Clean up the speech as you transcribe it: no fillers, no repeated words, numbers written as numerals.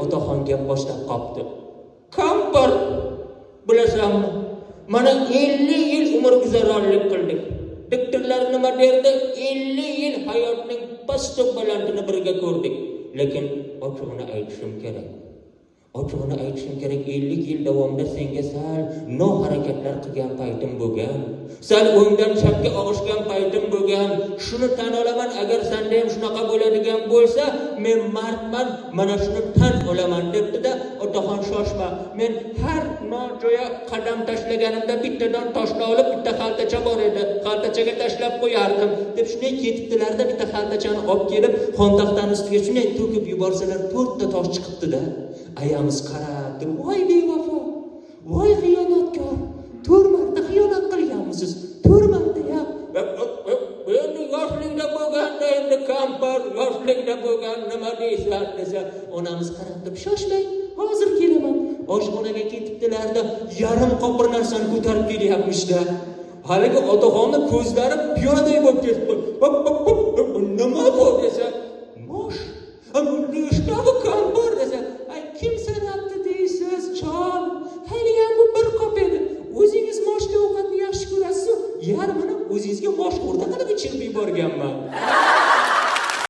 otaxon gap boshlab qopdi. Kampir, bilasanmi? Mana 50 yil umr guzaronlik qildik. Doktorlar nima derdi? 50 yil hayotning past balandini birga ko'rdik. Lekin ochig'ini aytishim kerak. 50 yil davomida senga sal harakatlar qilgan paytim bo'lgan. Sal o'ngdan chapga og'ishgan paytim bo'lgan. Shuni tan olaman, agar senda ham shunaqa bo'ladigan bo'lsa, men mardman, mana shuni tan olaman debdi-da, otaxon shoshma. Men har nojo'ya qadam tashlaganimda bittadan toshni olib, bitta xaltacha bor edi. Xaltachaga tashlab qo'yardim. Deb shunday ketibdilarda bitta xaltachani olib kelib, xontaxtaning ustiga shunday to'kib yuborsalar, 4 ta tosh chiqibdi-da. Ayamiz qarab turib, voy bevafo, voy xiyonatkor, 4 marta xiyonat qilganmisiz? 4 marta ya. Endi yoshlikda bo'lganda, endi kampir, yoshlikda bo'lgan nima deysan desa, onamiz qarab turib, shoshmang, hozir kelaman. Oshxonaga ketibdilarda, yarim qopir narsani ko'tarib kelyapmiz-da. Haligi otaxonning ko'zlari piyoday bo'lib ketdi. Nima bu desa, mosh. Nishtabi kampir desa, ay kim sanabdi deysiz, chol. Haliyam bu bir qop edi. O'zingiz moshli ovqatni yaxshi ko'rasiz, yarmini o'zingizga mosh o'rda qilib ichirib yuborganman.